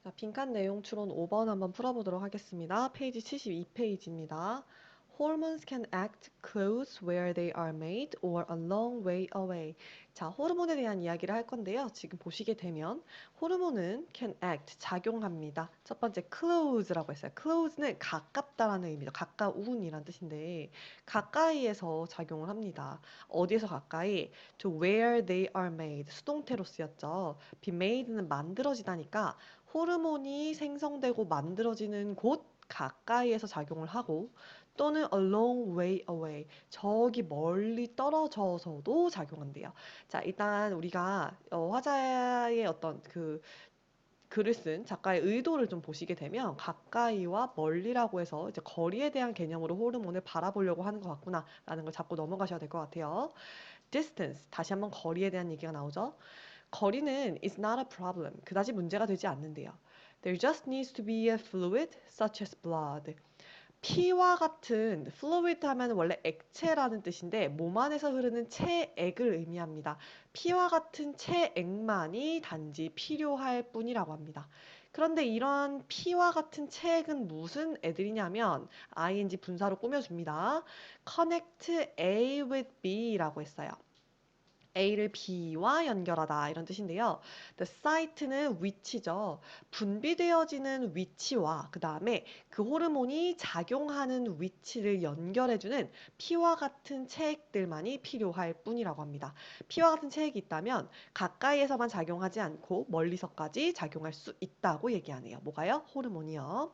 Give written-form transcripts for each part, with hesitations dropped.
자, 빈칸 내용 추론 5번 한번 풀어보도록 하겠습니다. 페이지 72페이지입니다. Hormones can act close where they are made or a long way away. 자, 호르몬에 대한 이야기를 할 건데요. 지금 보시게 되면 호르몬은 can act, 작용합니다. 첫 번째 close라고 했어요. close는 가깝다라는 의미죠. 가까운이란 뜻인데 가까이에서 작용을 합니다. 어디에서 가까이? To where they are made, 수동태로 쓰였죠. be made는 만들어지다니까 호르몬이 생성되고 만들어지는 곳 가까이에서 작용을 하고 또는 a long way away, 저기 멀리 떨어져서도 작용한대요. 자, 일단 우리가 화자의 어떤 글을 쓴 작가의 의도를 좀 보시게 되면 가까이와 멀리라고 해서 이제 거리에 대한 개념으로 호르몬을 바라보려고 하는 것 같구나라는 걸 잡고 넘어가셔야 될 것 같아요. distance, 다시 한번 거리에 대한 얘기가 나오죠. 거리는 is not a problem. 그다지 문제가 되지 않는데요. There just needs to be a fluid such as blood. 피와 같은 fluid 하면 원래 액체라는 뜻인데 몸 안에서 흐르는 체액을 의미합니다. 피와 같은 체액만이 단지 필요할 뿐이라고 합니다. 그런데 이런 피와 같은 체액은 무슨 애들이냐면 ing 분사로 꾸며줍니다. Connect A with B라고 했어요. A를 B와 연결하다 이런 뜻인데요. The site는 위치죠. 분비되어지는 위치와 그 다음에 그 호르몬이 작용하는 위치를 연결해주는 피와 같은 체액들만이 필요할 뿐이라고 합니다. 피와 같은 체액이 있다면 가까이에서만 작용하지 않고 멀리서까지 작용할 수 있다고 얘기하네요. 뭐가요? 호르몬이요.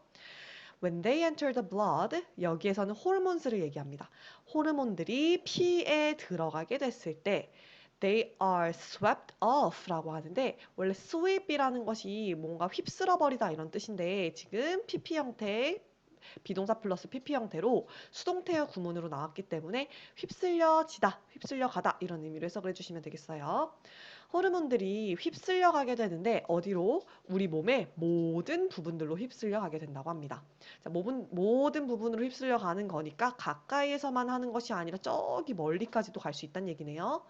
When they enter the blood, 여기에서는 호르몬스를 얘기합니다. 호르몬들이 피에 들어가게 됐을 때 they are swept off라고 하는데 원래 sweep이라는 것이 뭔가 휩쓸어 버리다 이런 뜻인데 지금 PP 형태 비동사 플러스 PP 형태로 수동태의 구문으로 나왔기 때문에 휩쓸려지다, 휩쓸려가다 이런 의미로 해석을 해주시면 되겠어요. 호르몬들이 휩쓸려 가게 되는데 어디로? 우리 몸의 모든 부분들로 휩쓸려 가게 된다고 합니다. 자, 모든 부분으로 휩쓸려 가는 거니까 가까이에서만 하는 것이 아니라 저기 멀리까지도 갈 수 있다는 얘기네요.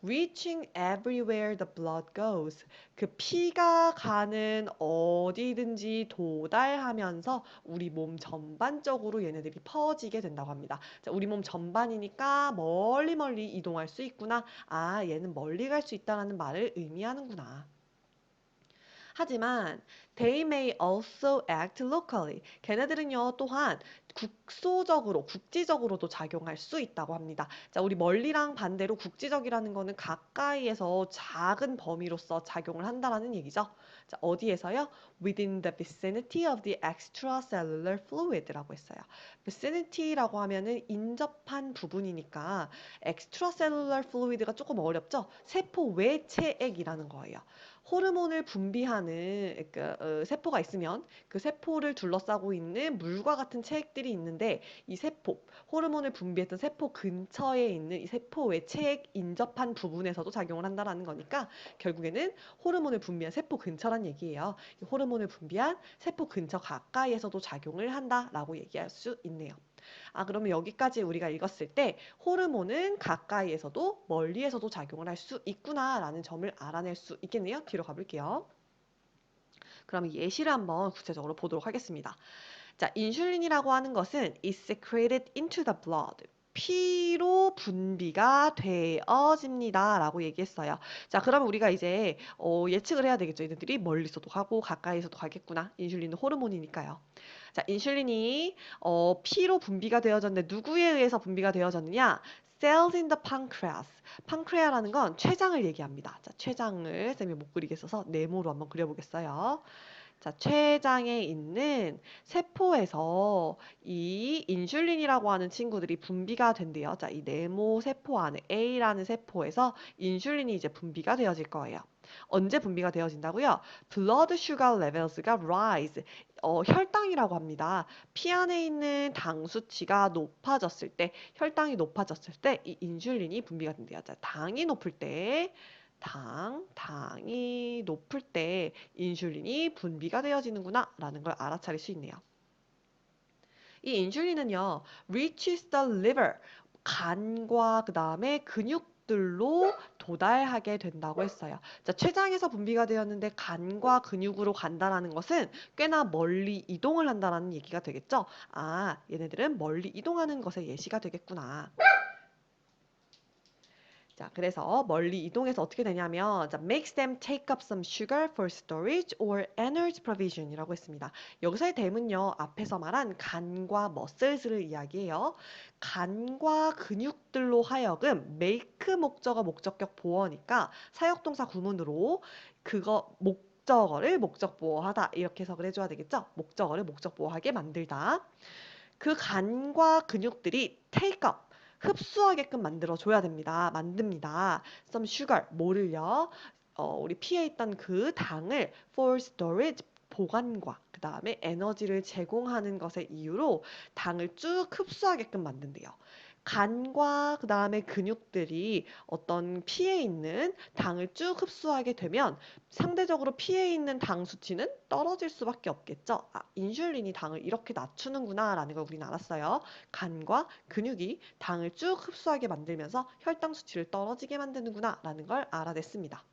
Reaching everywhere the blood goes. 그 피가 가는 어디든지 도달하면서 우리 몸 전반적으로 얘네들이 퍼지게 된다고 합니다. 자, 우리 몸 전반이니까 멀리 멀리 이동할 수 있구나. 아, 얘는 멀리 갈 수 있다라는 말을 의미하는구나. 하지만 they may also act locally. 걔네들은요 또한 국소적으로, 국지적으로도 작용할 수 있다고 합니다. 자, 우리 멀리랑 반대로 국지적이라는 거는 가까이에서 작은 범위로서 작용을 한다라는 얘기죠. 자, 어디에서요? Within the vicinity of the extracellular fluid라고 했어요. vicinity라고 하면은 인접한 부분이니까 extracellular fluid가 조금 어렵죠? 세포 외체액이라는 거예요. 호르몬을 분비하는 세포가 있으면 그 세포를 둘러싸고 있는 물과 같은 체액들이 있는데 이 세포, 호르몬을 분비했던 세포 근처에 있는 이 세포 외 체액 인접한 부분에서도 작용을 한다는 거니까 결국에는 호르몬을 분비한 세포 근처란 얘기예요. 이 호르몬을 분비한 세포 근처 가까이에서도 작용을 한다라고 얘기할 수 있네요. 아, 그러면 여기까지 우리가 읽었을 때 호르몬은 가까이에서도 멀리에서도 작용을 할 수 있구나라는 점을 알아낼 수 있겠네요. 뒤로 가볼게요. 그럼 예시를 한번 구체적으로 보도록 하겠습니다. 자, 인슐린이라고 하는 것은 is secreted into the blood. 피로 분비가 되어집니다. 라고 얘기했어요. 자, 그러면 우리가 이제 예측을 해야 되겠죠. 얘네들이 멀리서도 가고 가까이서도 가겠구나. 인슐린은 호르몬이니까요. 자, 인슐린이 피로 분비가 되어졌는데 누구에 의해서 분비가 되어졌느냐? cells in the pancreas. 판크레아라는 건 췌장을 얘기합니다. 자, 췌장을 쌤이 못 그리겠어서 네모로 한번 그려보겠어요. 자, 췌장에 있는 세포에서 이 인슐린이라고 하는 친구들이 분비가 된대요. 자, 이 네모 세포 안에 A라는 세포에서 인슐린이 이제 분비가 되어질 거예요. 언제 분비가 되어진다고요? blood sugar levels가 rise. 혈당이라고 합니다. 피 안에 있는 당 수치가 높아졌을 때, 혈당이 높아졌을 때 이 인슐린이 분비가 된대요. 자, 당이 높을 때 인슐린이 분비가 되어지는구나 라는 걸 알아차릴 수 있네요. 이 인슐린은요, reaches the liver, 간과 그 다음에 근육들 근육들로 도달하게 된다고 했어요. 자, 췌장에서 분비가 되었는데 간과 근육으로 간다라는 것은 꽤나 멀리 이동을 한다라는 얘기가 되겠죠? 아, 얘네들은 멀리 이동하는 것에 예시가 되겠구나. 자, 그래서 멀리 이동해서 어떻게 되냐면 자, makes them take up some sugar for storage or energy provision 이라고 했습니다. 여기서의 them은요, 앞에서 말한 간과 muscles를 이야기해요. 간과 근육들로 하여금 make 목적어 목적격 보어니까 사역동사 구문으로 그거 목적어를 목적 보어하다 이렇게 해석을 해줘야 되겠죠? 목적어를 목적 보어하게 만들다. 그 간과 근육들이 take up 흡수하게끔 만들어줘야 됩니다. 만듭니다. some sugar, 뭐를요? 우리 피에 있던 그 당을 for storage, 보관과 그 다음에 에너지를 제공하는 것의 이유로 당을 쭉 흡수하게끔 만든대요. 간과 그 다음에 근육들이 어떤 피에 있는 당을 쭉 흡수하게 되면 상대적으로 피에 있는 당 수치는 떨어질 수밖에 없겠죠. 아, 인슐린이 당을 이렇게 낮추는구나 라는 걸 우리는 알았어요. 간과 근육이 당을 쭉 흡수하게 만들면서 혈당 수치를 떨어지게 만드는구나 라는 걸 알아냈습니다.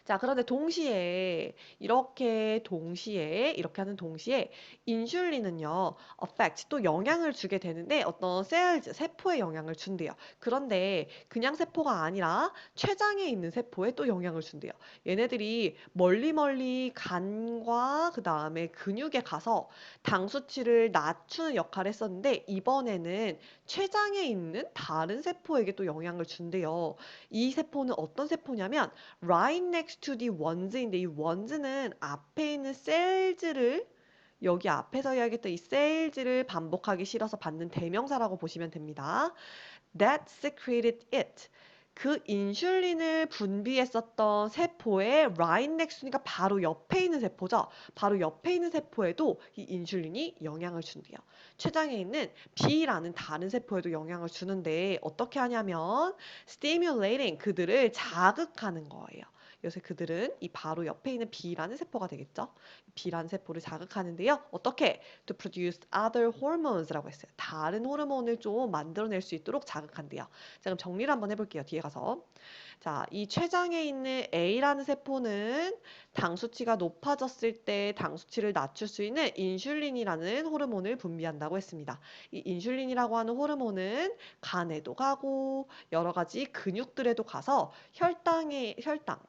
자, 그런데 이렇게 하는 동시에 인슐린은요, affect, 또 영향을 주게 되는데 어떤 셀즈, 세포에 영향을 준대요. 그런데 그냥 세포가 아니라 췌장에 있는 세포에 또 영향을 준대요. 얘네들이 멀리 간과 그 다음에 근육에 가서 당 수치를 낮추는 역할을 했었는데 이번에는 췌장에 있는 다른 세포에게 또 영향을 준대요. 이 세포는 어떤 세포냐면 right next to the ones인데 이 ones는 앞에 있는 셀즈를 여기 앞에서 이야기했던 이 셀즈를 반복하기 싫어서 받는 대명사라고 보시면 됩니다. That secreted it. 그 인슐린을 분비했었던 세포의 right next니까 바로 옆에 있는 세포죠. 바로 옆에 있는 세포에도 이 인슐린이 영향을 준대요. 췌장에 있는 B라는 다른 세포에도 영향을 주는데 어떻게 하냐면 stimulating 그들을 자극하는 거예요. 요새 그들은 이 바로 옆에 있는 B라는 세포가 되겠죠. B라는 세포를 자극하는데요. 어떻게? To produce other hormones라고 했어요. 다른 호르몬을 좀 만들어낼 수 있도록 자극한대요. 자, 그럼 정리를 한번 해볼게요. 뒤에 가서. 자, 이 췌장에 있는 A라는 세포는 당 수치가 높아졌을 때 당 수치를 낮출 수 있는 인슐린이라는 호르몬을 분비한다고 했습니다. 이 인슐린이라고 하는 호르몬은 간에도 가고 여러 가지 근육들에도 가서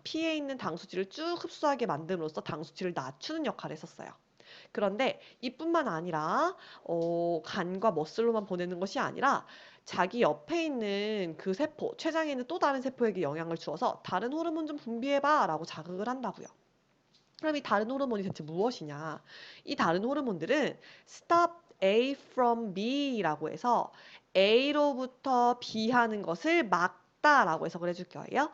피에 있는 당 수치를 쭉 흡수하게 만듦으로써 당 수치를 낮추는 역할을 했었어요. 그런데 이뿐만 아니라 간과 머슬로만 보내는 것이 아니라 자기 옆에 있는 그 세포, 췌장에 있는 또 다른 세포에게 영향을 주어서 다른 호르몬 좀 분비해봐 라고 자극을 한다고요. 그럼 이 다른 호르몬이 대체 무엇이냐? 이 다른 호르몬들은 stop A from B라고 해서 A로부터 B 하는 것을 막다라고 해석을 해줄 거예요.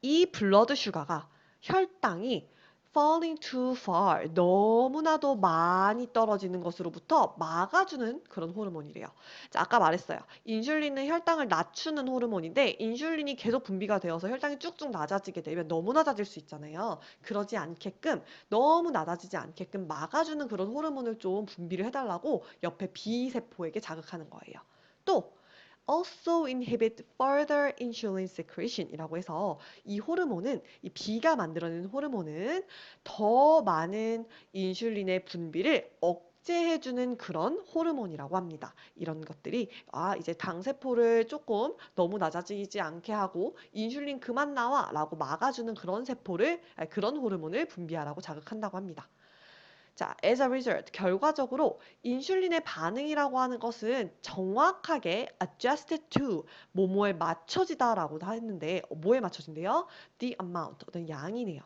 이 블러드 슈가가 혈당이 falling too far, 너무나도 많이 떨어지는 것으로부터 막아주는 그런 호르몬이래요. 자, 아까 말했어요. 인슐린은 혈당을 낮추는 호르몬인데 인슐린이 계속 분비가 되어서 혈당이 쭉쭉 낮아지게 되면 너무 낮아질 수 있잖아요. 그러지 않게끔 너무 낮아지지 않게끔 막아주는 그런 호르몬을 좀 분비를 해달라고 옆에 B세포에게 자극하는 거예요. 또 also inhibit further insulin secretion이라고 해서 이 호르몬은 이 B가 만들어내는 호르몬은 더 많은 인슐린의 분비를 억제해주는 그런 호르몬이라고 합니다. 이런 것들이 이제 당세포를 조금 너무 낮아지지 않게 하고 인슐린 그만 나와 라고 막아주는 그런 호르몬을 분비하라고 자극한다고 합니다. 자, as a result, 결과적으로 인슐린의 반응이라고 하는 것은 정확하게 adjusted to, 뭐뭐에 맞춰지다라고 했는데 뭐에 맞춰진대요? The amount, 어떤 양이네요.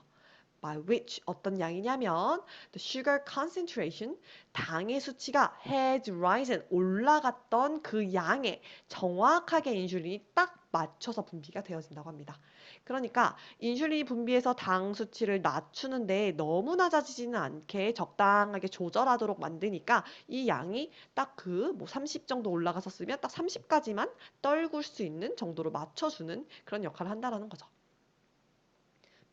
By which, 어떤 양이냐면 the sugar concentration, 당의 수치가 has risen, 올라갔던 그 양에 정확하게 인슐린이 딱 맞춰서 분비가 되어진다고 합니다. 그러니까 인슐린이 분비해서 당 수치를 낮추는데 너무 낮아지지는 않게 적당하게 조절하도록 만드니까 이 양이 딱 그 뭐 30 정도 올라갔었으면 딱 30까지만 떨굴 수 있는 정도로 맞춰주는 그런 역할을 한다라는 거죠.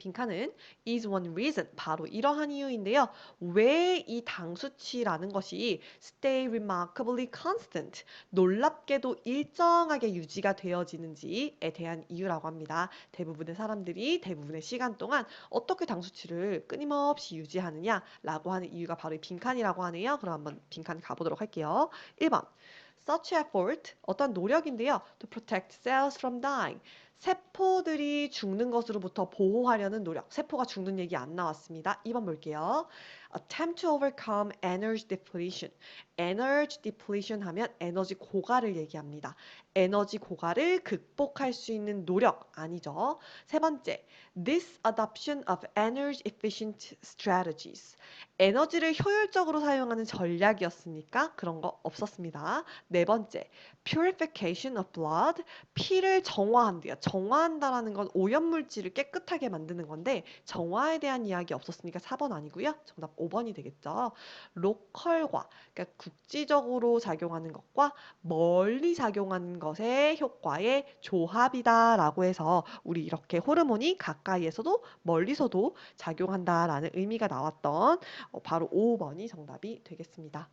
빈칸은 is one reason, 바로 이러한 이유인데요. 왜 이 당 수치라는 것이 stay remarkably constant, 놀랍게도 일정하게 유지가 되어지는지에 대한 이유라고 합니다. 대부분의 사람들이 대부분의 시간 동안 어떻게 당 수치를 끊임없이 유지하느냐라고 하는 이유가 바로 이 빈칸이라고 하네요. 그럼 한번 빈칸 가보도록 할게요. 1번. Such effort, 어떤 노력인데요. To protect cells from dying. 세포들이 죽는 것으로부터 보호하려는 노력. 세포가 죽는 얘기 안 나왔습니다. 2번 볼게요. Attempt to overcome energy depletion. Energy depletion 하면 에너지 고갈을 얘기합니다. 에너지 고갈을 극복할 수 있는 노력 아니죠. 세 번째, this adoption of energy efficient strategies. 에너지를 효율적으로 사용하는 전략이었으니까 그런 거 없었습니다. 네 번째, purification of blood. 피를 정화한대요. 정화한다라는 건 오염물질을 깨끗하게 만드는 건데 정화에 대한 이야기 없었으니까 4번 아니고요. 정답 5번이 되겠죠. 로컬과, 그러니까 국지적으로 작용하는 것과 멀리 작용하는 것의 효과의 조합이다라고 해서 우리 이렇게 호르몬이 가까이에서도 멀리서도 작용한다라는 의미가 나왔던 바로 5번이 정답이 되겠습니다.